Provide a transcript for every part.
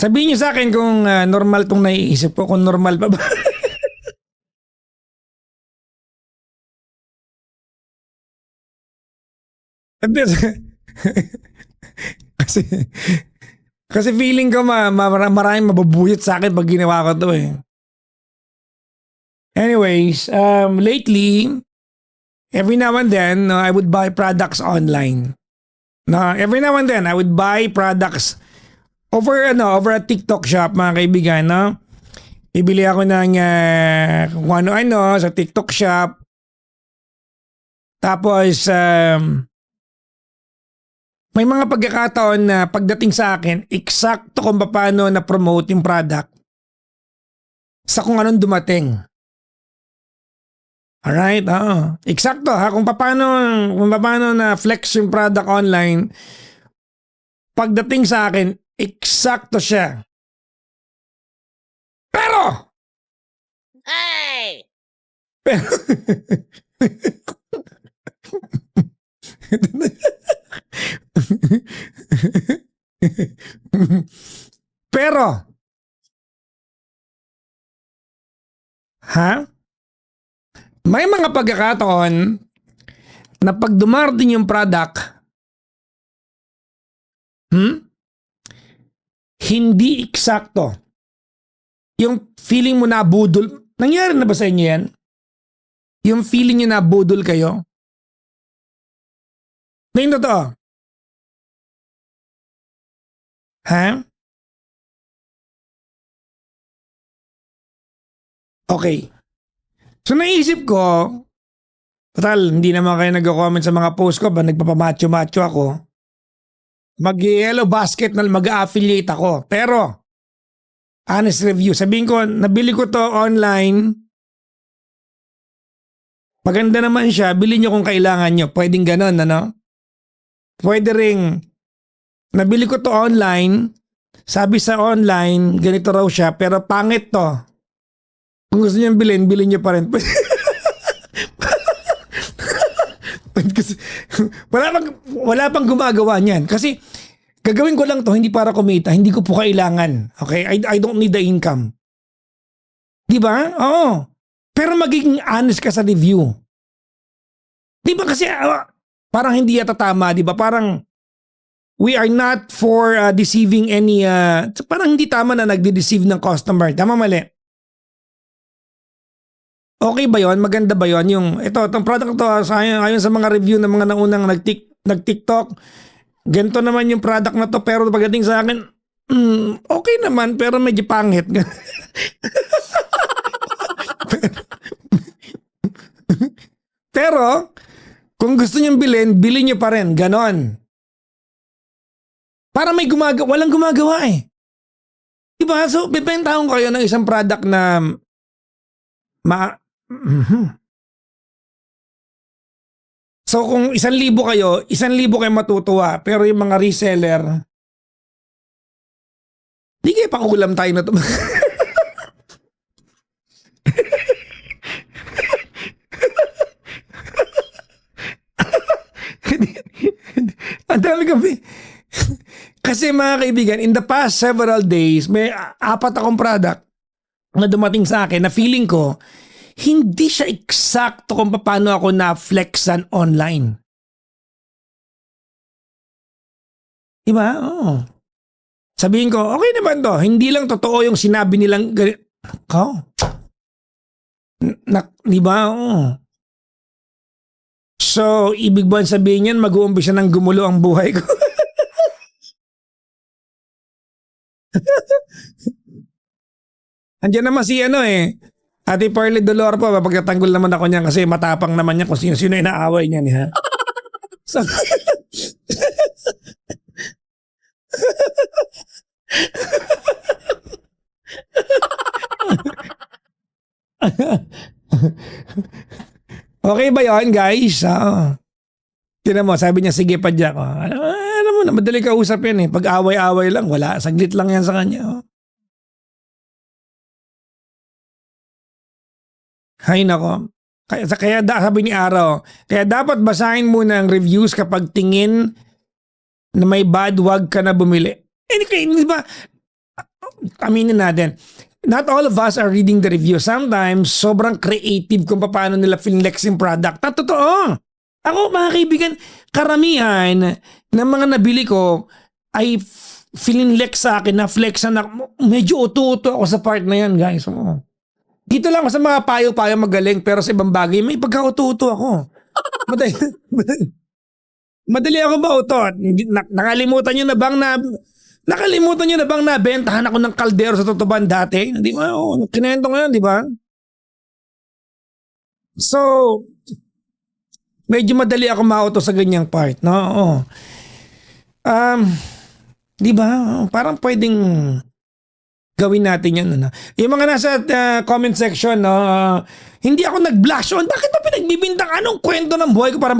Sabihin niyo sa akin kung normal tong naiisip ko, kung normal pa ba? Hindi, kasi, kasi feeling ko maraming mabubuyot sa akin pag ginawa ko to eh. Anyways, lately, every now and then, I would buy products online. No, every now and then, I would buy products over a TikTok shop, mga kaibigan, no? Bibili ako ng kung ano-ano sa TikTok shop. Tapos, may mga pagkakataon na pagdating sa akin, eksakto kung paano na-promote yung product sa kung anong dumating. Alright? Eksakto ha, kung paano na-flex yung product online, pagdating sa akin, eksakto siya. Pero! Hey! Pero, pero, ha? May mga pagkakataon na pag dumarating yung product, hindi eksakto. Yung feeling mo na budol, nangyari na ba sa inyo yan? Yung feeling nyo na budol kayo? Na yung totoo? Ha? Okay. So naisip ko, total, hindi naman kayo nag-comment sa mga post ko ba nagpapamacho-macho ako. Mag-yellow basket na mag-affiliate ako. Pero, honest review, sabihin ko, nabili ko to online. Maganda naman siya, bilhin nyo kung kailangan nyo. Pwedeng ganun, ano? Pwede ring, nabili ko to online, sabi sa online, ganito raw siya, pero pangit to. Kung gusto nyo bilhin nyo pa rin. Kasi, wala pang gumagawa niyan. Kasi, gagawin ko lang to, hindi para kumita, hindi ko po kailangan. Okay? I don't need the income. Di ba? Oo. Pero magiging honest ka sa review. Di ba kasi, parang hindi yata tama, di ba? Parang, we are not for deceiving any, parang hindi tama na nagde-deceive ng customer. Tama, mali? Okay ba yon? Maganda ba yon? Yung, itong product to, ayon sa mga review ng mga naunang nag-TikTok, ganito naman yung product na to, pero pagdating sa akin, okay naman, pero medyo pangit. Pero, kung gusto nyo bilhin nyo pa rin. Ganon. Para may walang gumagawa eh. Diba? So, bibentahan ko kayo ng isang product na So, kung 1,000 kayo, 1,000 kayo matutuwa. Pero yung mga reseller, di kayo pakulam tayo na to. Ang dami kami. Kasi mga kaibigan, in the past several days, may 4 akong product na dumating sa akin na feeling ko, hindi siya eksakto kung paano ako na-flexan online. Diba? Oo. Sabihin ko, okay naman to. Hindi lang totoo yung sinabi nilang diba? Oo. So, ibig ba sabihin yan, mag-uumpisa ng gumulo ang buhay ko? Andiyan naman si Ate Parley Dolor po, pagkatanggol naman ako niyan kasi matapang naman niya kung sino-sino inaaway niya niya. So, okay ba yon guys? Tinan mo, sabi niya, sige pa Jack. Alam mo na, madali kausap yan eh. Pag away-away lang, wala. Saglit lang yan sa kanya. Hay nako. Kaya sabi ni Araw, kaya dapat basahin muna ang reviews kapag tingin na may bad, wag ka na bumili. Di ba? aminin natin, not all of us are reading the review. Sometimes, sobrang creative kung paano nila flex yung product. Na totoo. Ako, mga kaibigan, karamihan ng mga nabili ko ay flex sa akin na flex na medyo uto-uto ako sa part na yan, guys. Oo. Dito lang ako sa mga payo-payo magaling, pero sa ibang bagay, may pagka-uto-uto ako. Madali, madali ako mautot. Nakalimutan nyo na bang nabentahan ako ng kaldero sa Tutuban dati? Di ba? Oo, kinento ko yan, di ba? So, medyo madali ako mauto sa ganyang part, no? Oo. Di ba? Parang pwedeng gawin natin yan. Ano? Yung mga nasa comment section, no? Hindi ako nag-blush on. Bakit ba pinagbibintang? Anong kwento ng buhay ko para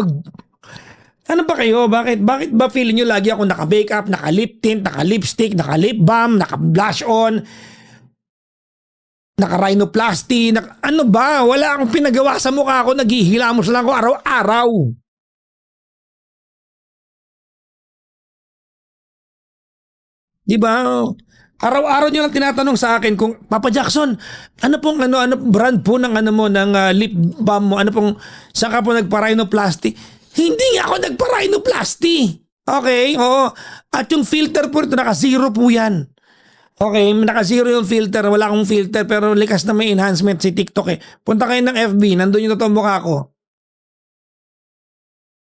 ano ba kayo? Bakit ba feeling nyo lagi ako naka-make up, naka-lip tint, naka-lipstick, naka-lip balm, naka-blush on, naka-rhinoplasty, ano ba? Wala akong pinagawa sa mukha ko, naghihilamos lang ako araw-araw. Di ba? Araw-araw niyo lang tinatanong sa akin kung Papa Jackson, ano brand po ng ng lip balm mo? Ano pong saan ka po nagpa-rhinoplasty? Hindi ako nagpa-rhinoplasty. Okay? Oo. At yung filter po ito, naka-zero po yan. Okay, naka-zero yung filter. Wala akong filter pero likas na may enhancement si TikTok eh. Punta kayo ng FB, nandun yung totoong mukha ko.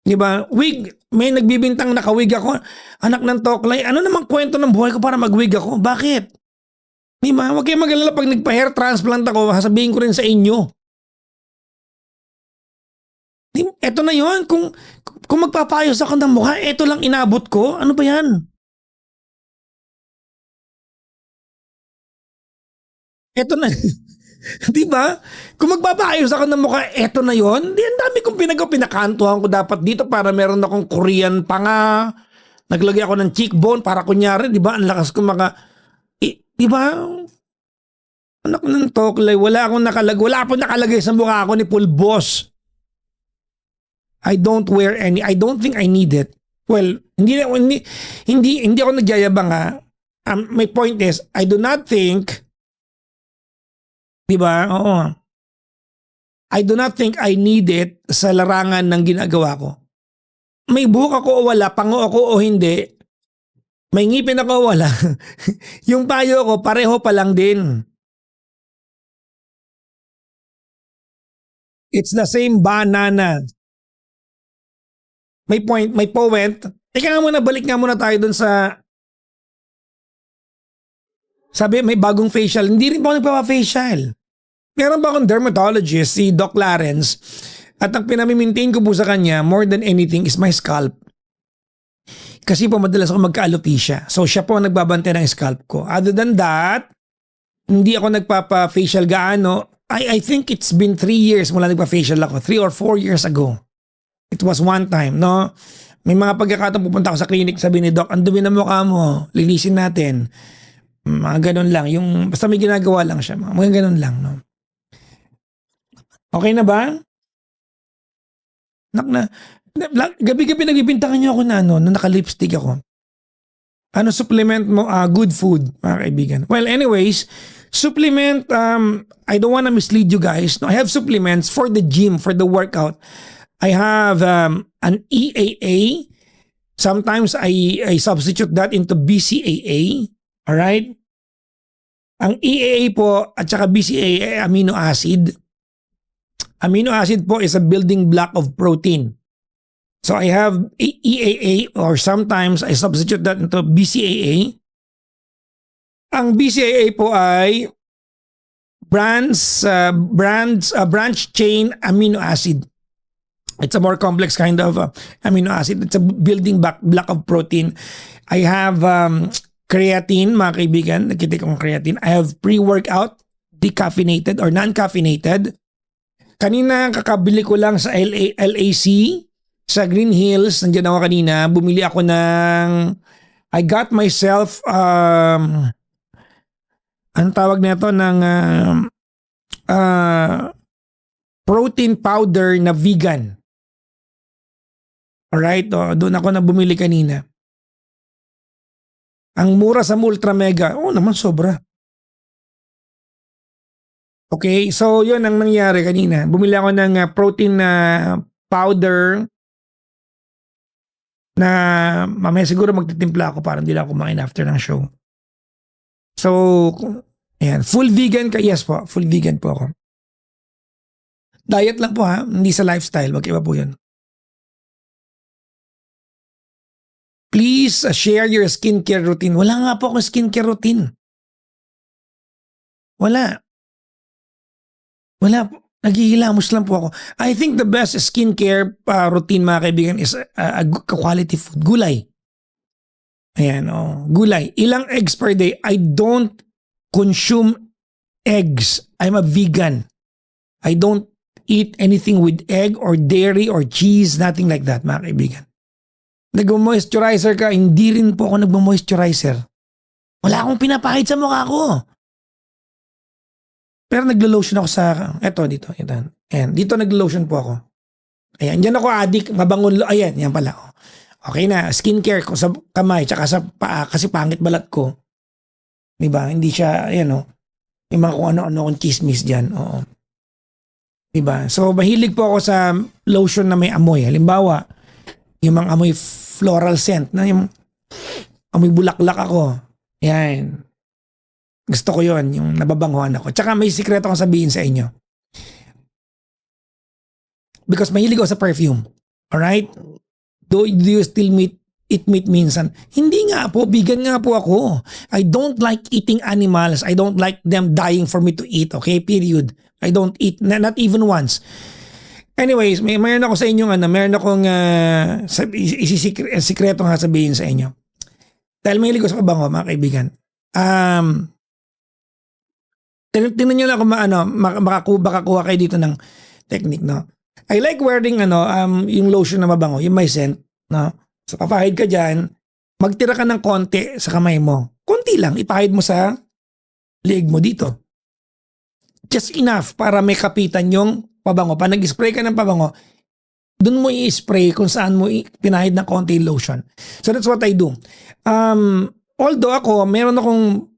Diba? Wig, may nagbibintang naka-wig ako. Anak ng toklay, ano namang kwento ng buhay ko para mag-wig ako? Bakit? Diba? Huwag kayo mag-alala pag nagpa-hair transplant ako, sasabihin ko rin sa inyo. Eto na yon, kung magpapayos ako ng mukha, eto lang inabot ko. Ano ba yan? Eto na. Di ba? Kung magpapaayos ako ng mukha, eto na yon. Di, ang dami kong pinakantuhan ko dapat dito para meron akong Korean panga. Naglagay ako ng cheekbone para kunyari, di ba? Ang lakas ko di ba? Anak ng toklay, wala akong nakalagay sa mukha ko ni Pulbos. I don't think I need it. Well, hindi ako nagyayabang ha. My point is, I do not think, di ba? Oo. I do not think I need it sa larangan ng ginagawa ko. May buhok ako o wala, pango ako o hindi, may ngipin ako o wala, yung payo ko pareho pa lang din. It's the same banana. May point. Teka nga muna, balik nga muna tayo dun sa sabi may bagong facial. Hindi rin pa ako nagpapa-facial. Meron ba akong dermatologist, si Doc Lawrence, at ang pinamimaintain ko po sa kanya more than anything is my scalp. Kasi po madalas ako magka-alopecia. So siya po ang nagbabantay ng scalp ko. Other than that, hindi ako nagpapa-facial gaano. I think it's been 3 years mula nagpa-facial ako. 3 or 4 years ago. It was one time, no? May mga pagkakataon pupunta ako sa clinic, sabi ni Doc, ang dumi na mukha mo, linisin natin. Mga ganun lang. Yung, basta may ginagawa lang siya. Mga ganun lang, no? Okay na ba? Gabi-gabi nagbibintangan niyo ako na naka-lipstick ako. Ano supplement mo? Good food, mga kaibigan. Well, anyways, supplement, I don't wanna mislead you guys. No, I have supplements for the gym, for the workout. I have an EAA. Sometimes I substitute that into BCAA. Alright? Ang EAA po at saka BCAA ay amino acid. Amino acid po is a building block of protein. So I have EAA or sometimes I substitute that into BCAA. Ang BCAA po ay branch chain amino acid. It's a more complex kind of amino acid. It's a building block of protein. I have creatine, mga kaibigan. Nakita kong creatine. I have pre-workout, decaffeinated or non-caffeinated. Kanina kakabili ko lang sa LAC, sa Green Hills. Nandiyan ako kanina. Bumili ako I got myself, anong tawag nito ng protein powder na vegan. Alright, doon ako na bumili kanina. Ang mura sa Ultra Mega, oo naman sobra. Okay, so yun ang nangyari kanina. Bumili ako ng protein na powder na mamaya siguro magtitimpla ako para hindi lang ako kumain after ng show. So, ayan. Full vegan ka? Yes po, full vegan po ako. Diet lang po ha, hindi sa lifestyle. Mag-iba po yun. Please share your skincare routine. Wala nga po akong skincare routine. Wala. Wala po. Naghihilamos lang po ako. I think the best skincare routine mga kaibigan is quality food. Gulay. Ayan, gulay. Ilang eggs per day? I don't consume eggs. I'm a vegan. I don't eat anything with egg or dairy or cheese. Nothing like that mga kaibigan. Nag-moisturizer ka? Hindi rin po ako nag-moisturizer. Wala akong pinapahid sa mukha ko. Pero naglo-lotion ako sa, dito. Ayan, dito naglo-lotion po ako. Ayan, dyan ako addict, mabangon, ayan, yan pala. Okay na, skincare ko sa kamay, tsaka sa paa, kasi pangit balat ko. Diba, hindi siya, ayan yung mga kung ano-ano kong chismis dyan, oo. Diba, so mahilig po ako sa lotion na may amoy. Halimbawa, yung mga amoy floral scent, na yung amoy bulaklak ako. Ayan. Gusto ko yon yung nababanguhan ako. Tsaka may sikreto akong sabihin sa inyo. Because mahilig ako sa perfume. Alright? Do you still eat meat minsan? Hindi nga po. Vegan nga po ako. I don't like eating animals. I don't like them dying for me to eat. Okay? Period. I don't eat. Not even once. Anyways, mayroon ako sa inyo mayroon akong sikreto nga sabihin sa inyo. Dahil mahilig ko sa pabango, mga kaibigan. Tingnan nyo lang kung makakuha kayo dito ng technique, no? I like wearing yung lotion na mabango, yung may scent, no? So papahid ka dyan, magtira ka ng konti sa kamay mo. Konti lang, ipahid mo sa liig mo dito. Just enough para may kapitan yung pabango. Pag nag-spray ka ng pabango, dun mo i-spray kung saan mo pinahid ng konti yung lotion. So that's what I do. Although ako, meron akong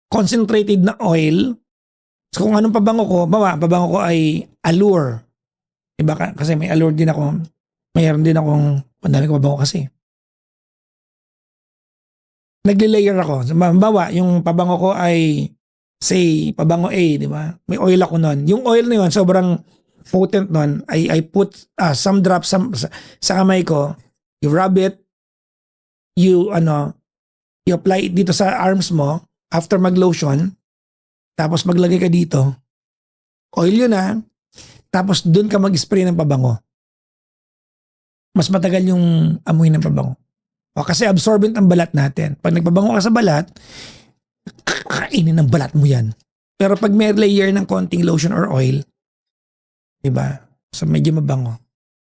concentrated na oil. So kung anong pabango ko ay Allure. Diba kasi may Allure din ako. Mayroon din akong, madami ko pabango kasi. Nagle-layer ako. Halimbawa, yung pabango ko ay, say, pabango A, di ba? May oil ako nun. Yung oil na yun, sobrang potent nun. I put some drops sa kamay ko. You rub it. You apply it dito sa arms mo after mag-lotion. Tapos maglagay ka dito. Oil yun Tapos dun ka mag-spray ng pabango. Mas matagal yung amoy ng pabango. Kasi absorbent ang balat natin. Pag nagpabango ka sa balat, kakainin ng balat mo yan. Pero pag may layer ng konting lotion or oil, diba? So medyo mabango.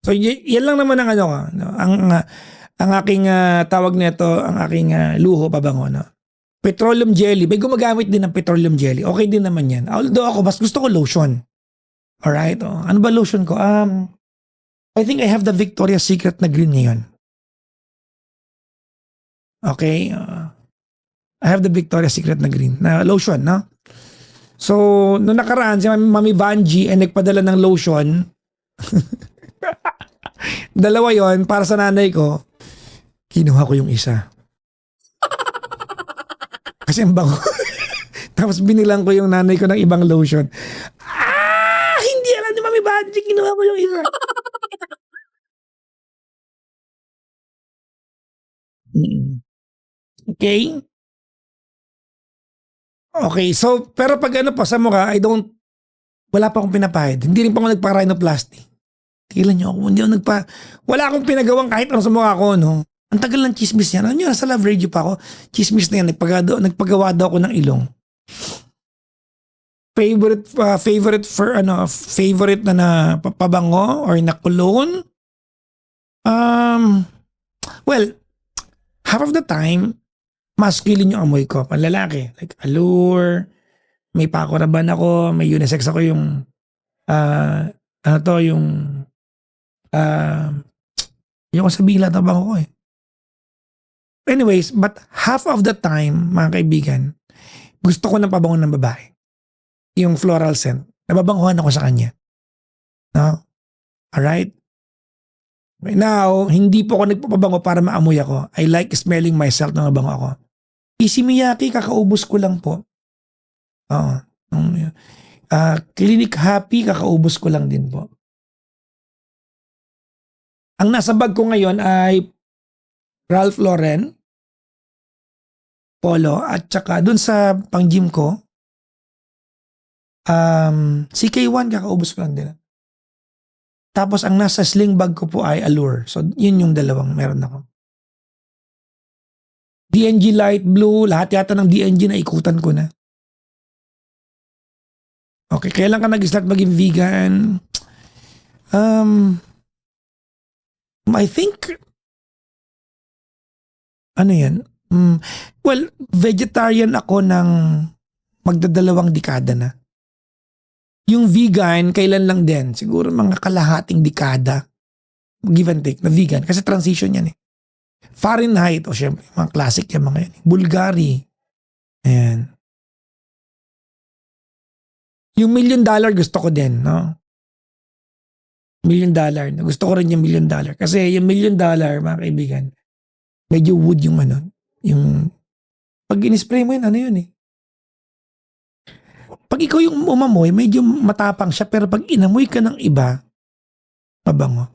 So yan lang naman ang aking tawag nito, ang aking luho pabango, no? Petroleum jelly. May gumagamit din ng petroleum jelly. Okay din naman yan. Although ako, mas gusto ko lotion. Alright? Ano ba lotion ko? I think I have the Victoria's Secret na green ngayon. Okay? I have the Victoria's Secret na green. Na lotion, no? So, noong nakaraan, si Mami Vanji ay nagpadala ng lotion. Dalawa yon para sa nanay ko. Kinuha ko yung isa. Kasi ang bango. Tapos binilang ko yung nanay ko ng ibang lotion. Hindi alam ni Mami Banji, kinuha ko yung isa. Okay? Okay, so, pero pag sa mukha, wala pa akong pinapahid. Hindi rin pa ako nagpa-rhinoplasty. Tigilan niyo ako, wala akong pinagawang kahit ano sa mukha ko, no? Ang tagal ng chismis yan. Ano yun, nasa Love Radio pa ako. Chismis na yan, nagpagawa daw ako ng ilong. Favorite na pabango or na cologne? Well, half of the time, masculine yung amoy ko, panlalaki. Like Allure, may Paco Rabanne ako, may unisex ako yung, yung sabihin lahat ng bango ko Anyways, but half of the time, mga kaibigan, gusto ko ng pabango ng babae. Yung floral scent. Nababanguhan ako sa kanya. No? Alright? Right now, hindi po ako nagpapabango para maamoy ako. I like smelling myself na mabango ako. Issey Miyake, kakaubos ko lang po. Oo. Clinic Happy, kakaubos ko lang din po. Ang nasa bag ko ngayon ay Ralph Lauren, Polo, at saka dun sa pang-gym ko, CK1, kakaubos ko lang din. Tapos ang nasa sling bag ko po ay Allure. So yun yung dalawang meron ako. DNG Light Blue, lahat yata ng DNG na ikutan ko na. Okay, kailan ka nag-start maging vegan? I think, ano yan? Well, vegetarian ako ng magdadalawang dekada na. Yung vegan, kailan lang din? Siguro mga kalahating dekada. Give and take na vegan. Kasi transition yan eh. Fahrenheit, o syempre, mga classic yan mga yan. Bulgari. Ayan. Yung $1 million gusto ko din, no? $1 million. Gusto ko rin yung $1 million. Kasi yung $1 million, mga kaibigan, medyo wood yung ano. Yung, pag in-spray mo yun, ano yun eh. Pag ikaw yung umamoy, medyo matapang siya. Pero pag inamoy ka ng iba, mabango.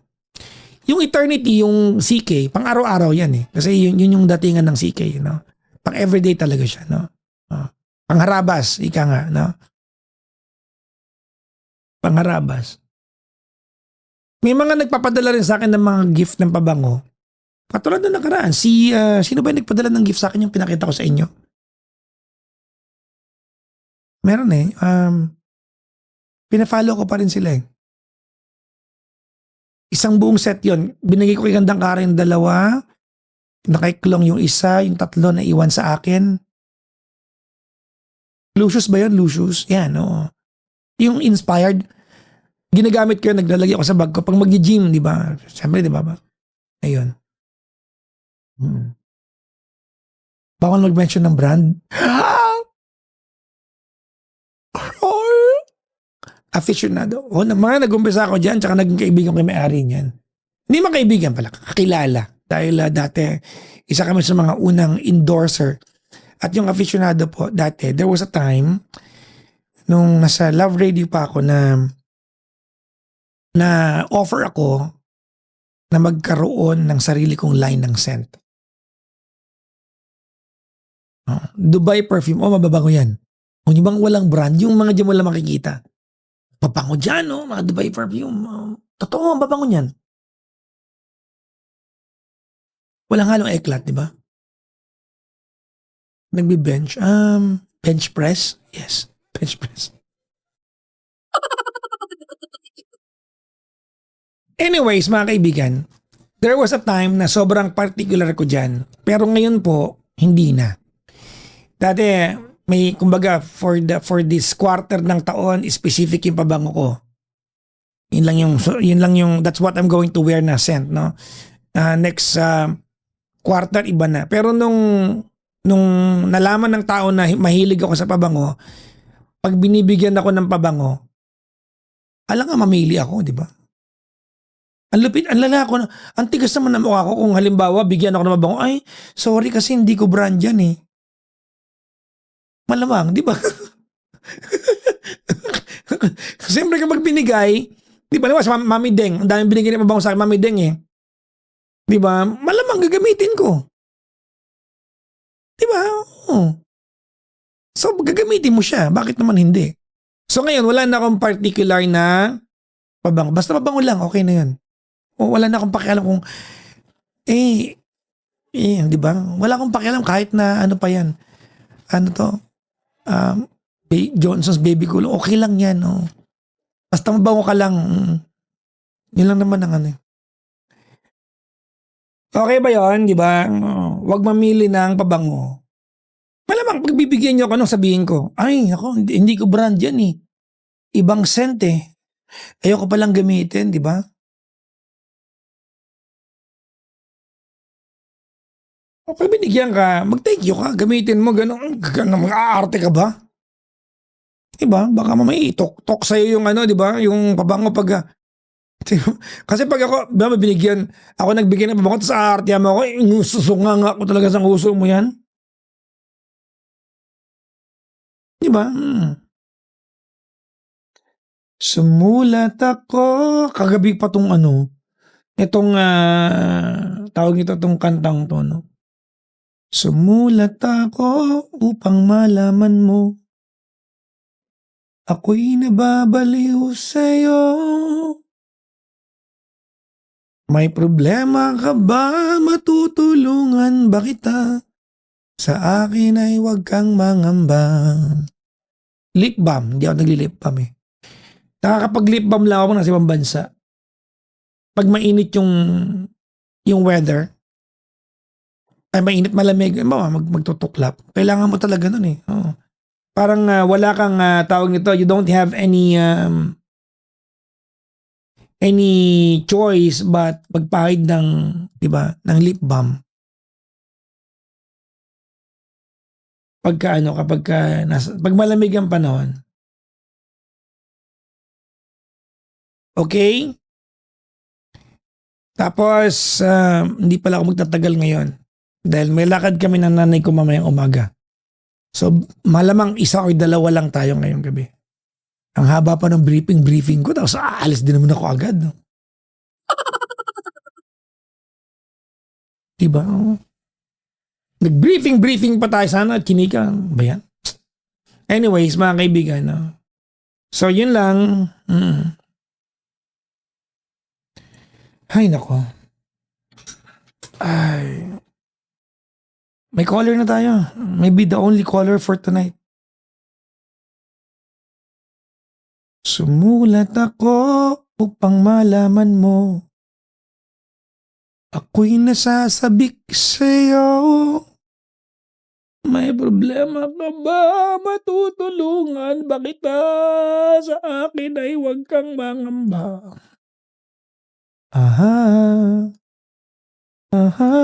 Yung Eternity, yung CK, pang araw-araw yan eh. Kasi yun yung datingan ng CK, no? Pang everyday talaga siya, no? Pang harabas, ika nga, no? Pang harabas. May mga nagpapadala rin sa akin ng mga gift ng pabango. Katulad na nakaraan, sino ba yung nagpadala ng gift sa akin yung pinakita ko sa inyo? Meron eh. Pina-follow ko pa rin sila eh. Isang buong set yon. Binigay ko kay Gandang Karen 2. Nakaiklong yung isa, yung 3 na iwan sa akin. Lucius ba yun? Lucius? Yan, oo. Yung inspired, ginagamit ko yun, naglalagay ako sa bag ko. Pag mag-gym, di ba? Siyempre, di ba? Ayun. Bawal mag-mention ng brand. Aficionado. O, mga nag-umpisa ako dyan, tsaka naging kaibigan ko yung may-ari niyan. Hindi man kaibigan pala, kakilala. Dahil dati, isa kami sa mga unang endorser. At yung aficionado po, dati, there was a time, nung nasa Love Radio pa ako na offer ako na magkaroon ng sarili kong line ng scent. Dubai perfume, mababango yan. Kung yung bang walang brand, yung mga dyan wala makikita. Mabango dyan, no? Mga Dubai perfume. Totoo, mabango yan. Walang halong eklat, di ba? Nagbi-bench. Bench press? Yes, bench press. Anyways, mga kaibigan, there was a time na sobrang particular ko dyan. Pero ngayon po, hindi na. Dati, may, kumbaga, for this quarter ng taon, specific yung pabango ko. Yun lang yung, that's what I'm going to wear na scent, no? Next quarter, iba na. Pero nung nalaman ng tao na mahilig ako sa pabango, pag binibigyan ako ng pabango, alam nga mamili ako, di ba? Ang lupit, ang lala ko, ang tigas naman ng mukha ko kung halimbawa bigyan ako ng mabango, ay, sorry kasi hindi ko brand yan eh. Malamang, di ba? Siyempre kapag binigay, di ba naman sa Mami Deng, ang daming binigay ng mabango sa akin, Mami Deng eh. Di ba? Malamang gagamitin ko. Di ba? Oh. So gagamitin mo siya, bakit naman hindi? So ngayon, wala na akong particular na pabango. Basta pabango lang, okay na yun. O wala na akong pakialam kung, di ba? Wala akong pakialam kahit na ano pa yan. Ano to? Johnson's Baby Cool, okay lang yan. Oh. Basta mabango ka lang. Yun lang naman ang ano. Okay ba yun? Di ba? Huwag mamili ng pabango. Malamang pagbibigyan niyo ako nung sabihin ko, ay, ako, hindi ko brand yan eh. Ibang scent eh. Ayoko palang gamitin, di ba? Okay, binigyan ka, mag-thank you ka, gamitin mo, gano'n, mag-aarte ka ba? Diba? Baka mamaya itok-tok sa'yo yung ano, diba? Yung pabango pag, kasi pag ako, diba, binigyan, ako nagbigay ng pabango, tapos aartihan mo ako, susunganga ko talaga sa uso mo yan. Diba? Sumulat ako, kagabi pa tong ano, itong, tawag nito tong kantang to, no? Sumulat ako upang malaman mo, ako'y nababaliw sa'yo. May problema ka ba? Matutulungan ba kita? Sa akin ay huwag kang mangamba. Lip balm. Hindi ako nagli-lip balm eh. Nakakapag-lip balm lang ako nasa ibang bansa. Pag mainit yung weather, ay mainit malamig, magtutuklap. Kailangan mo talaga nun eh. Oo. Parang wala kang tawag nito, you don't have any choice but pagpahid ng, di ba, ng lip balm. Pag malamig ang panahon. Okay? Tapos, hindi pala ako magtatagal ngayon. Dahil may lakad kami ng nanay ko mamayang umaga. So, malamang isa o dalawa lang tayo ngayong gabi. Ang haba pa ng briefing ko, tapos aalis din naman ako agad. No? Diba? Nag-briefing pa tayo sana at kinika. Ba yan? Anyways, mga kaibigan. No? So, yun lang. Ay, nako. Ay. May caller na tayo. Maybe the only caller for tonight. Sumulat ako upang malaman mo, ako'y nasasabik sa'yo. May problema ka ba? Matutulungan ba kita? Sa akin ay huwag kang mangamba. Aha. Aha.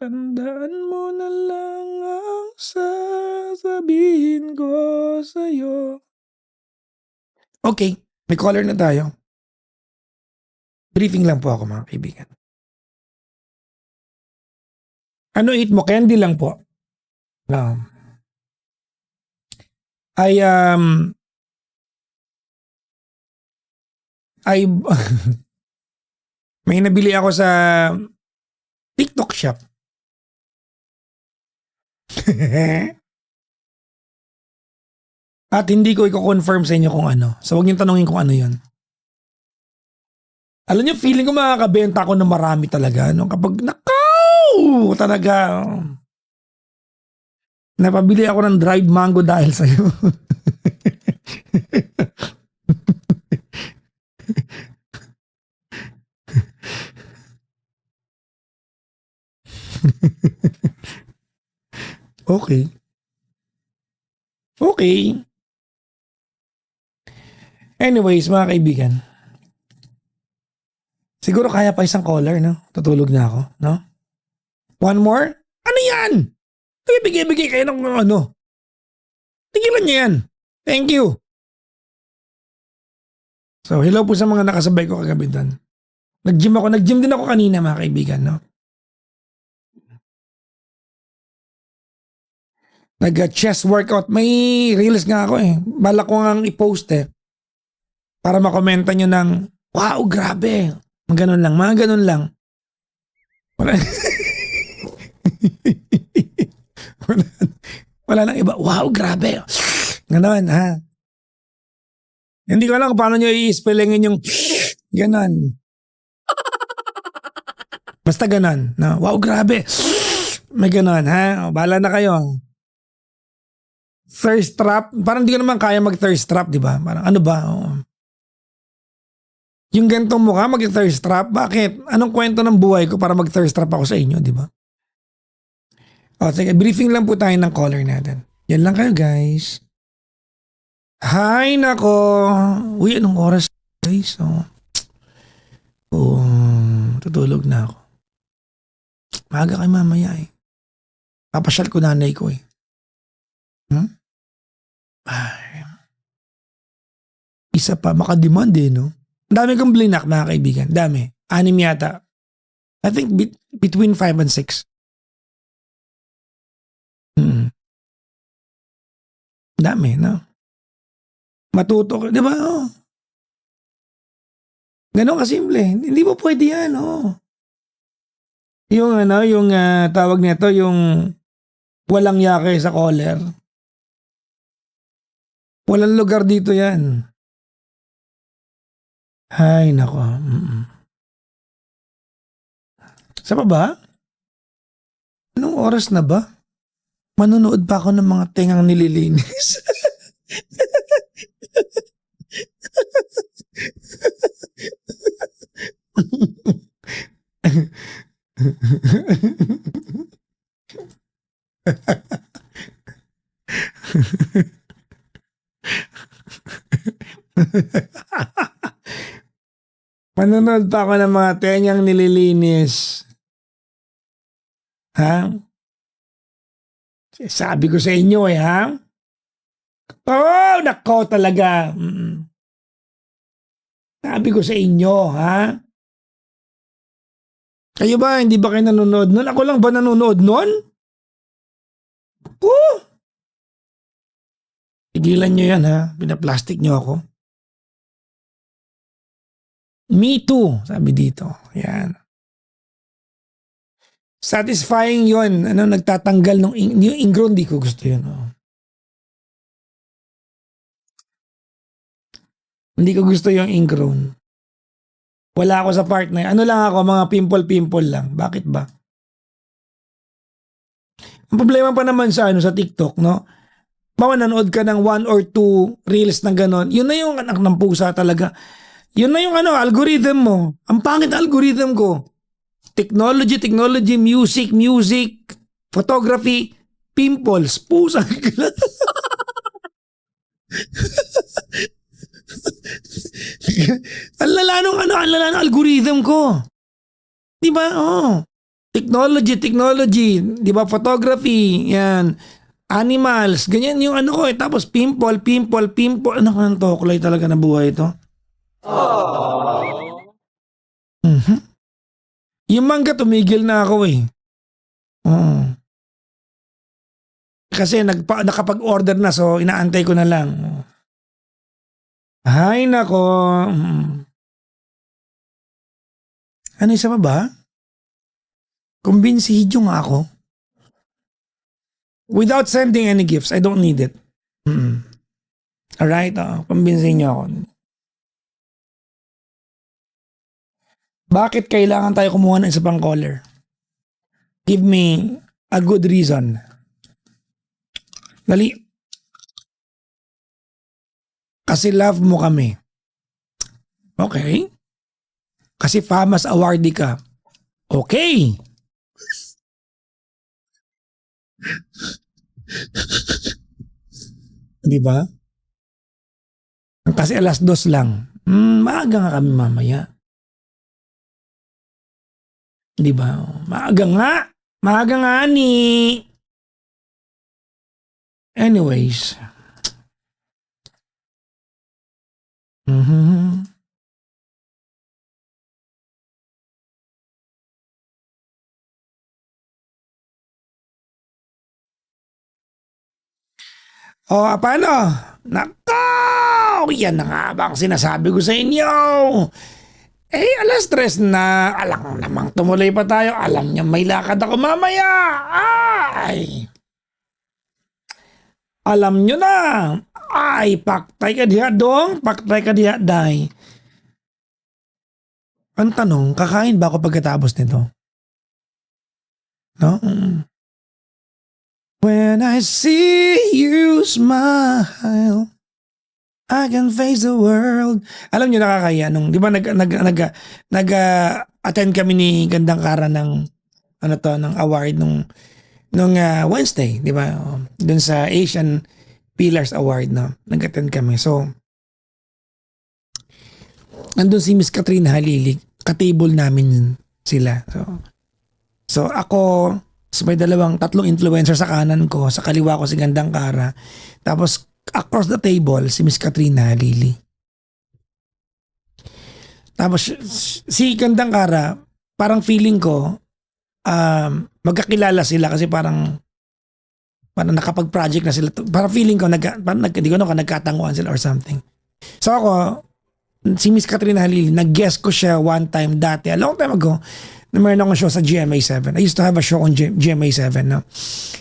Tandaan mo na lang ang sasabihin ko sa'yo. Okay, may caller na tayo. Briefing lang po ako mga kaibigan. Ano eat mo? Candy lang po. May nabili ako sa TikTok shop. At hindi ko i-confirm sa inyo kung ano. So huwag niyong tanongin kung ano yun. Alam niyo, feeling ko makakabenta ako ng marami talaga. No? Kapag talaga. Napabili ako ng dried mango dahil sa'yo. Okay. Okay. Anyways, mga kaibigan. Siguro kaya pa isang caller, no? Tutulog na ako, no? One more? Ano yan? Bigay-bigay kayo ng ano. Tigilan niyo yan. Thank you. So, hello po sa mga nakasabay ko kagabi doon. Nag-gym din ako kanina, mga kaibigan, no? Nag-chest workout. May reels nga ako eh. Balak ko nga i-post eh. Para makomenta nyo ng, wow, grabe. Mga ganun lang. Wala nang iba. Wow, grabe. Ganon, ha? Hindi ko alam kung paano nyo i-spellingin yung ganon. Basta ganon. No? Wow, grabe. May ganon, ha? O, bahala na kayo. Thirst trap. Parang di ko naman kaya mag-thirst trap, di ba? Parang ano ba? Yung gantong mukha mag-thirst trap? Bakit? Anong kwento ng buhay ko para mag-thirst trap ako sa inyo, di ba? O, sige, briefing lang po tayo ng caller natin. Yan lang kayo, guys. Hi, nako. Uy, anong oras, guys? Oo, tutulog na ako. Maaga kay mamaya eh. Papasyal ko nanay ko eh. Ay, isa pa, makademand eh, no? Ang dami kong blinak, mga kaibigan. Dami. 6 yata. I think between 5 and 6. Dami, no? Matuto ka, di ba? Oh. Ganon kasimple. Hindi mo pwede yan, oh. Yung tawag nito, yung walang yake sa caller. Walang lugar dito yan. Ay, nako. Sa pa ba? Anong oras na ba? Manonood pa ako ng mga tengang nililinis. Manonood pa ako ng mga tengang nililinis. Ha? Sabi ko sa inyo eh, ha? Oh, nako talaga. Sabi ko sa inyo, ha? Kayo ba, hindi ba kayo nanonood nun? Ako lang ba nanonood nun? Oh! Tigilan nyo yan, ha? Pinaplastic nyo ako. Me too, sabi dito. Yan. Satisfying yon. Nagtatanggal yung ingrown, di ko gusto yun. Oh. Hindi ko gusto yung ingrown. Wala ako sa part na yun. Ano lang ako, mga pimple-pimple lang. Bakit ba? Ang problema pa naman sa TikTok, no? Nanood ka ng 1 or 2 reels na gano'n. Yun na yung anak ng pusa talaga. Yun na yung algorithm mo. Ang pangit algorithm ko. Technology, music, photography, pimples, pusa. Ang lala ng algorithm ko. Di ba? Oh. Technology, di ba? Photography, yan. Animals, ganyan yung ko eh. Tapos pimple. Ano ka ng tokulay talaga na buhay ito? Yung mangga, tumigil na ako eh. Kasi nakapag-order na, so inaantay ko na lang. Ay, nako. Ano isa pa ba? Kumbinsihin nga ako. Without sending any gifts, I don't need it. Alright, kumbinsihin niyo ako. Bakit kailangan tayo kumuha ng isa pang caller? Give me a good reason. Dali. Kasi love mo kami. Okay. Kasi famous awardee ka. Okay. Di ba? Kasi 2:00 lang. Maaga nga kami mamaya. Di ba? Maaga nga. Maaga nga ni. Anyways. Paano? Nako! Yan na nga ba ang sinasabi ko sa inyo? 3:00 na. Alam namang tumuloy pa tayo. Alam niya may lakad ako mamaya. Ay! Alam nyo na. Ay, paktay ka diha dong. Paktay ka diha, day. Ang tanong, kakain ba ako pagkatapos nito? No? When I see you smile, I can face the world. Alam niyo nakakaya nung, 'di ba nag-attend kami ni Gandang Kara ng ng award nung Wednesday, 'di ba? Doon sa Asian Pillars Award na nag-attend kami. So nandun si Miss Katrina Halilig. katable namin sila. So ako, so may tatlong influencer sa kanan ko, sa kaliwa ko si Gandang Kara. Tapos across the table, si Miss Katrina Lily. Tapos si Gandang Kara, parang feeling ko, magkakilala sila kasi parang nakapag-project na sila. Parang feeling ko, hindi ko nagkatanguan sila or something. So ako, si Miss Katrina Halili, nag-guest ko siya one time dati, a long time ago, na meron akong show sa GMA7. I used to have a show on GMA7. No?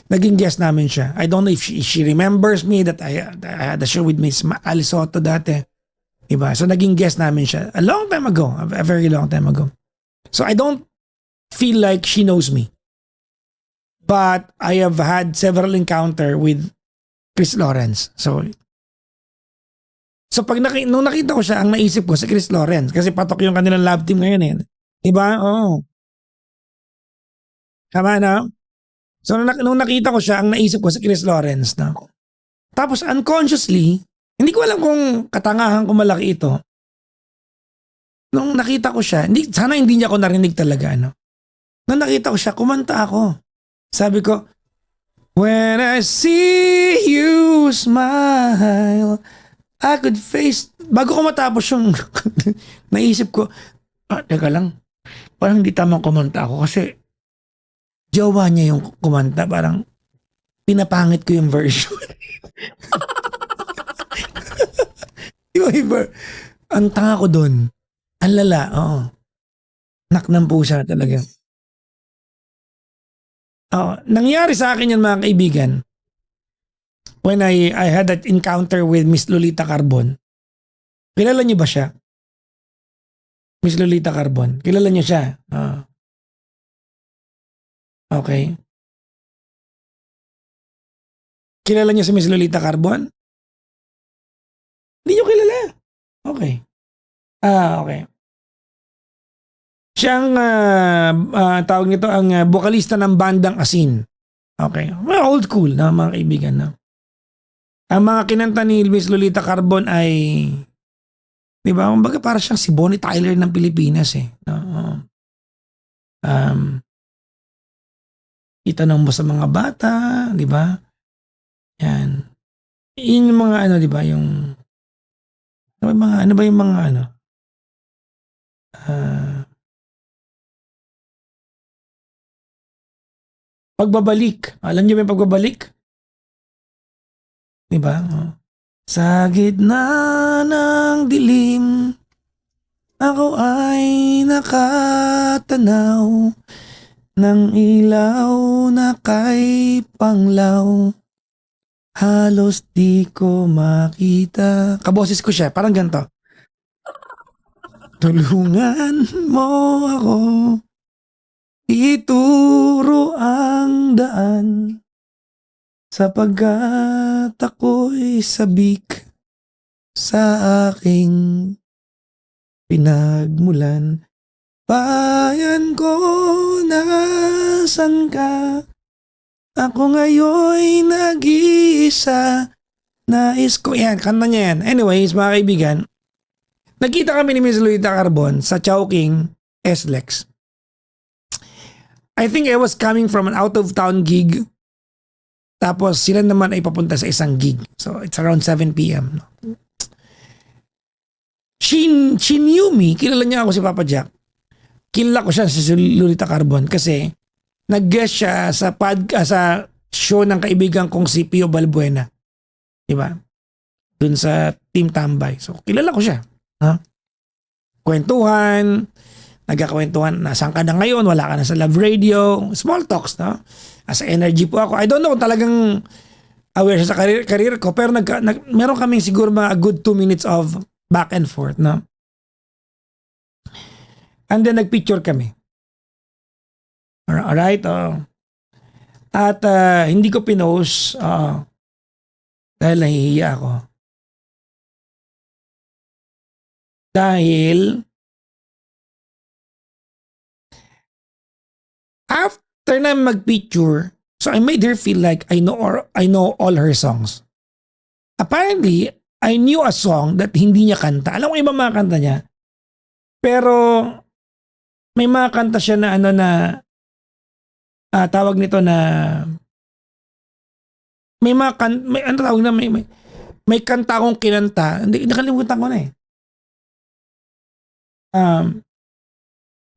Naging guest namin siya. I don't know if she remembers me that I had a show with Miss Alice Soto dati. Diba? So naging guest namin siya a long time ago, a very long time ago. So I don't feel like she knows me. But I have had several encounter with Chris Lawrence. So pag nung nakita ko siya, ang naisip ko si Chris Lawrence kasi patok yung kanilang love team ngayon eh. Diba? Oo. Tama na? So nung nakita ko siya, ang naisip ko si Chris Lawrence na. Tapos unconsciously, hindi ko alam kung katangahan ko malaki ito. Nung nakita ko siya, sana hindi niya ako narinig talaga. Ano? Nung nakita ko siya, kumanta ako. Sabi ko, when I see you smile, I could face... Bago ko matapos yung naisip ko, teka lang, parang hindi tamang kumanta ako kasi jowa niya yung kumanta, parang pinapangit ko yung version. Ang tanga ko doon, ang lala, oo. Naknang pusa talaga. Nangyari sa akin yan mga kaibigan when I had that encounter with Miss Lolita Carbon. Kilala niyo ba siya? Miss Lolita Carbon. Kilala niyo siya? Okay. Kilala niyo si Miss Lolita Carbon? Hindi niyo kilala? Okay. Okay. Siyang tawag nito ang bokalista ng bandang Asin. Okay. Well, old school na mga kaibigan. No? Ang mga kinanta ni Miss Lolita Carbon ay, di ba, kumbaga para siyang si Bonnie Tyler ng Pilipinas eh. No? Itanong mo sa mga bata, di ba? Yan. Yun yung mga ano, di ba, yung ano ba yung mga ano? Pagbabalik. Alam niyo ba yung pagbabalik? Diba? Sa gitna ng dilim, ako ay nakatanaw ng ilaw na kay panglaw. Halos di ko makita. Kaboses ko siya, parang ganito. Tulungan mo ako. Ituro ang daan sapagkat ako'y sabik sa aking pinagmulan. Bayan ko, nasan ka? Ako ngayon'y nag-iisa. Nais ko. Yan, kanta niya yan. Anyways, mga kaibigan, nagkita kami ni Miss Lolita Carbon sa Chowking SLEX. I think I was coming from an out-of-town gig. Tapos sila naman ay papunta sa isang gig. So it's around 7 p.m. No? She knew me. Kilala niya ako si Papa Jack. Kilala ko siya si Lolita Carbon kasi nag-guest siya sa sa show ng kaibigan kong si Pio Balbuena. Diba? Dun sa Team Tambay. So kilala ko siya. Kwentuhan. Nagkakwentuhan, nasaan ka na ngayon, wala ka na sa Love Radio, small talks, no? As energy po ako. I don't know kung talagang aware siya sa career ko, pero meron kaming siguro mga good 2 minutes of back and forth, no? And then nagpicture kami. Alright? At hindi ko pinost dahil nahihiya ako. Dahil after na mag-picture, so I made her feel like I know all her songs. Apparently, I knew a song that hindi niya kanta. Alam ko ibang mga kanta niya. Pero may mga kanta siya na ano na tawag nito na may mga may ano tawag na may kanta akong kinanta. Hindi nakalimutan ko na eh.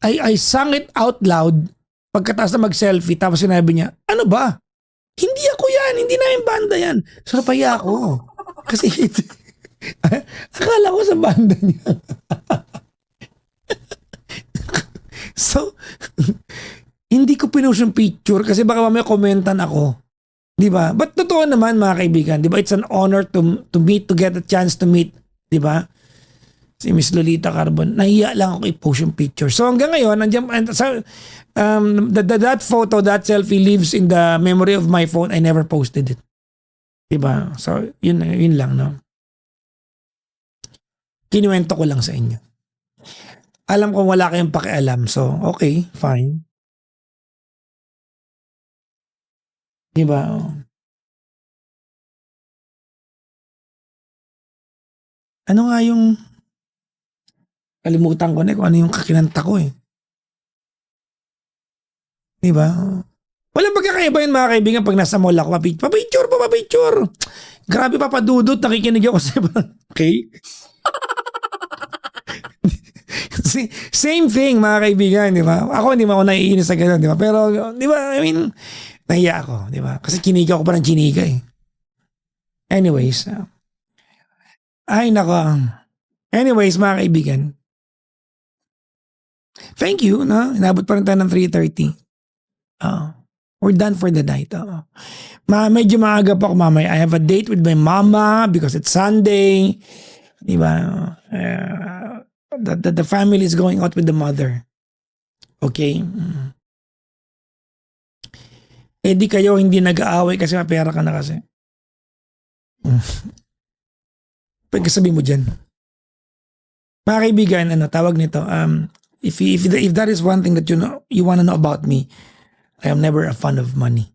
I sang it out loud pagkatapos na mag-selfie tapos sinabi niya, ano ba? Hindi ako yan, hindi namin banda yan. So napaya ako. Kasi akala ko sa banda niya. So, hindi ko pinost yung picture kasi baka mamaya komentan ako. Di ba? But totoo naman mga kaibigan, di ba? It's an honor to meet, to get a chance to meet, di ba? Si Miss Lolita Carbon. Nahiya lang ako i-post yung picture. So hanggang ngayon, that photo, that selfie lives in the memory of my phone. I never posted it. Di ba? So, yun lang, no? Kinuwento ko lang sa inyo. Alam kong wala kayong pakialam. So, okay, fine. Diba? Ano nga yung kalimutan ko na kung ano yung kakinanta ko eh. Diba? Walang pagkakaiba yun mga kaibigan pag nasa mall ako. Papicture. Grabe papadudot. Nakikinig ako sa okay? Same thing mga kaibigan, di ba? Ako hindi mo ako naiinis sa ganun, di ba? Pero, di ba, I mean, nahiya ako, di ba? Kasi kiniga ko pa ng chiniga eh. Anyways, ay nako. Anyways, mga kaibigan, thank you, no? Inabot pa rin tayo ng 3:30. We're done for the night. Medyo maaga pa ako mamaya. I have a date with my mama because it's Sunday. Di ba? The family is going out with the mother. Okay? Eh di kayo hindi nag-aaway kasi may pera ka na kasi. Pagkasabi mo dyan. Mga kaibigan, ano, tawag nito, if that is one thing that you want to know about me, I am never a fan of money.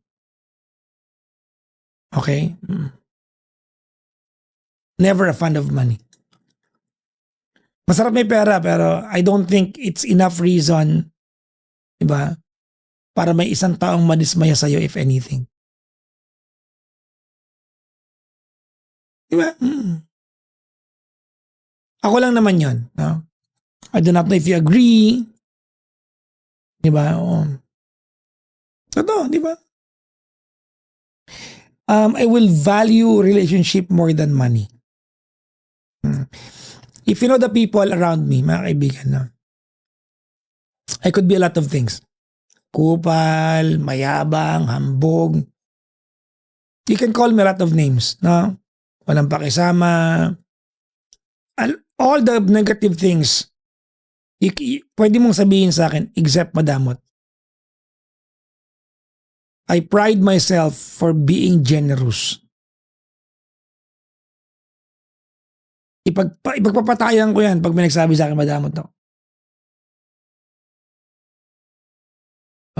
Okay? Never a fan of money. Masarap may pera pero I don't think it's enough reason, diba, para may isang taong madismaya sa'yo if anything. Diba? Ako lang naman yon, no? I do not know if you agree. Diba? Totoo, diba? I will value relationship more than money. If you know the people around me, mga kaibigan, no? I could be a lot of things. Kupal, mayabang, hambog. You can call me a lot of names, no? Walang pakisama. All the negative things, pwede mong sabihin sa akin, except madamot. I pride myself for being generous. Ipagpapatayan ko yan pag may nagsabi sa akin madamot ako.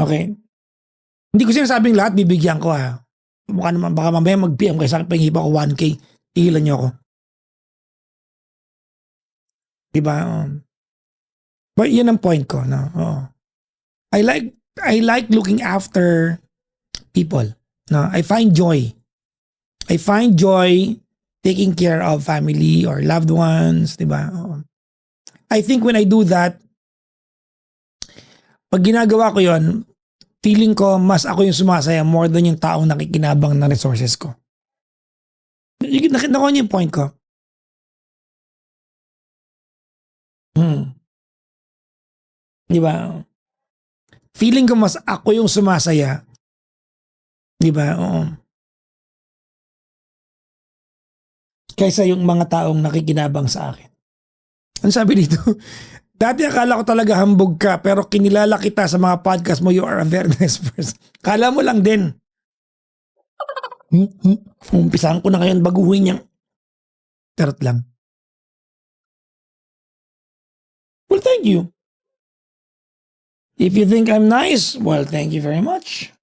Okay? Hindi ko sinasabing lahat bibigyan ko ha. Mukha naman, baka mamaya mag-PM kayo sa akin, panghipa ko 1K, tigilan niyo ako. Diba? But yun ang point ko, no? I like looking after people. No? I find joy taking care of family or loved ones, di ba? I think when I do that, pag ginagawa ko yon, feeling ko mas ako yung sumasaya more than yung taong nakikinabang ng resources ko. Nakuha niyo yung point ko? Di ba? Feeling ko mas ako yung sumasaya. Di ba? Oo. Kaysa yung mga taong nakikinabang sa akin. Ano sabi dito? Dati akala ko talaga hambog ka pero kinilala kita sa mga podcast mo, you are a very nice person. Kala mo lang din. Umpisahan ko na ngayon baguhin niyang. Tarot lang. Well, thank you. If you think I'm nice, well, thank you very much.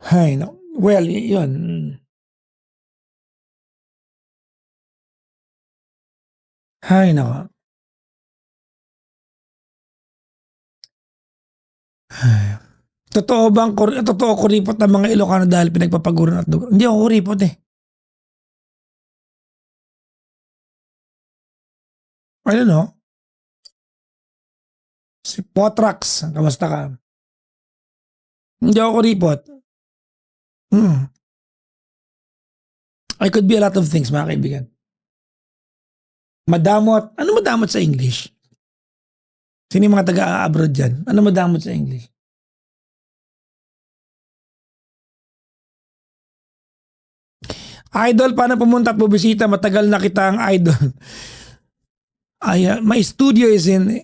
Ay, no. Well, yun. Ay, nako. Totoo kuripot ng mga Ilocano dahil pinagpapaguran at dugo? Hindi ako kuripot eh. I don't know. Si Potrax, kamusta ka? Hindi ako kuripot. I could be a lot of things, mga kaibigan. Madamot. Ano madamot sa English? Sino yung mga taga-abroad dyan? Ano madamot sa English? Idol, paano pumunta at bubisita? Matagal na kita ang idol. My studio is in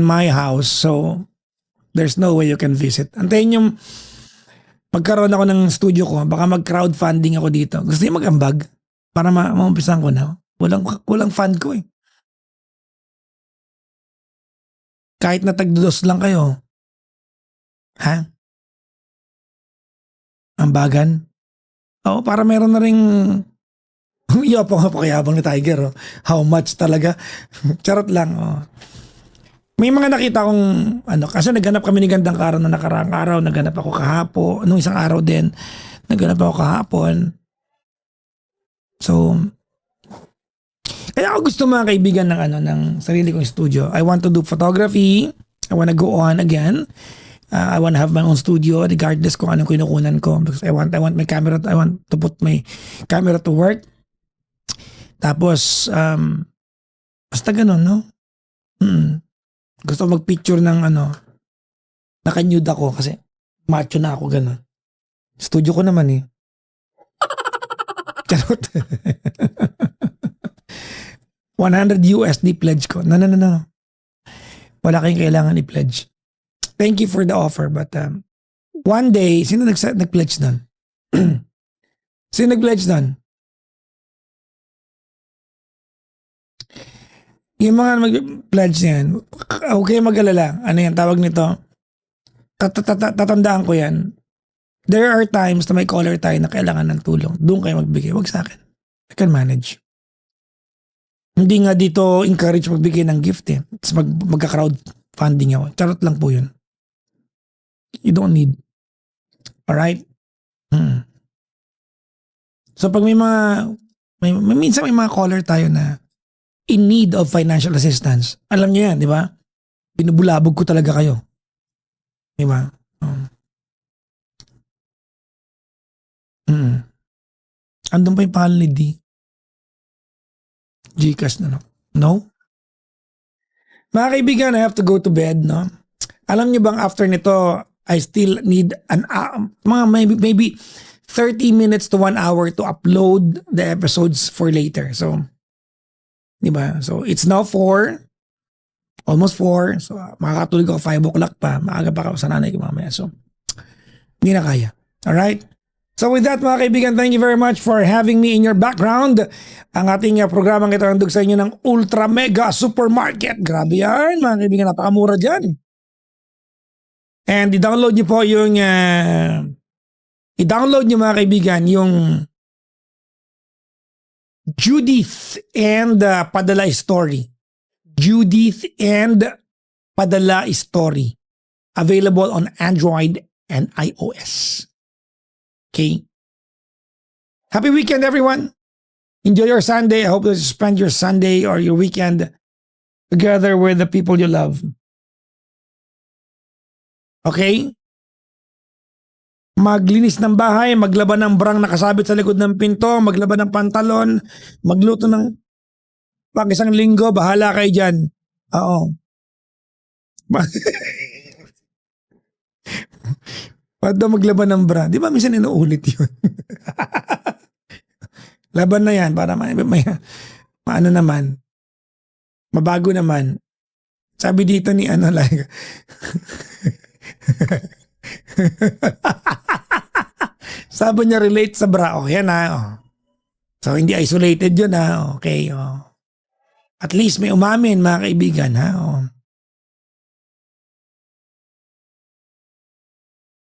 my house, so there's no way you can visit. Antayin yung pagkaroon ako ng studio ko, baka mag-crowdfunding ako dito. Gusto niyo mag-ambag? Para maumpisan ko na. Walang fund ko eh. Kahit na tagdos lang kayo. Ha? Ambagan? Oo, para meron na ring yopong napakayabang ni Tiger. Oh. How much talaga? Charot lang. Oh. May mga nakita kong kasi naghanap kami ni Gandang Karaw na nakaraang araw, naghanap ako kahapon, nung isang araw din, naghanap ako kahapon. So, kaya ako gusto mga kaibigan ng sarili kong studio. I want to do photography. I want to go on again. I want to have my own studio regardless kung anong kinukunan ko because I want my camera, I want to put my camera to work. Tapos basta ganun, no? Gusto ko mag-picture ng naka-nude ako kasi macho na ako ganun. Studio ko naman eh. Charot. 100 USD pledge ko. No. Wala kayong kailangan i-pledge. Thank you for the offer, but one day, sino nag-pledge nun? Sino nag-pledge nun? Yung mga mag-pledge yan, okay mag-alala. Ano yan, tawag nito? Tatandaan ko yan. There are times na may caller tayo na kailangan ng tulong. Doon kayo magbigay. Wag sa akin. I can manage. Hindi nga dito encourage magbigay ng gift eh. Tapos magka-crowdfunding ako. Charot lang po yun. You don't need. Alright? So pag minsan may mga caller tayo na in need of financial assistance, alam niyo yan, di ba? Binubulabog ko talaga kayo. Di ba? Andun pa yung pangalan ni D? Gcash na, no? No? Mga kaibigan, I have to go to bed, no? Alam niyo bang after nito, I still need maybe 30 minutes to 1 hour to upload the episodes for later. So, di ba? So, it's now 4. Almost 4. So, makakatulog ako 5 o'clock pa. Maaga pa ako sa nanay ko mamaya. So, hindi na kaya. Alright? So, with that mga kaibigan, thank you very much for having me in your background. Ang ating programang ito handog sa inyo ng Ultra Mega Supermarket. Grabe yan mga kaibigan. Napakamura dyan. And i-download nyo po yung i-download nyo mga kaibigan yung Judith and Padala Story. Judith and Padala Story. Available on Android and iOS. Okay? Happy weekend everyone. Enjoy your Sunday. I hope that you spend your Sunday or your weekend together with the people you love. Okay? Maglinis ng bahay, maglaban ng brang nakasabit sa likod ng pinto, maglaban ng pantalon, magluto ng pag isang linggo, bahala kayo dyan. Oo. Ba't daw maglaban ng bra? Di ba minsan inuulit yun? Laban na yan para maano naman, mabago naman. Sabi dito ni like, sabi niya relate sa bra. Oh, yan oh. So, hindi isolated yun Okay. Oh. At least may umamin mga kaibigan. Oh.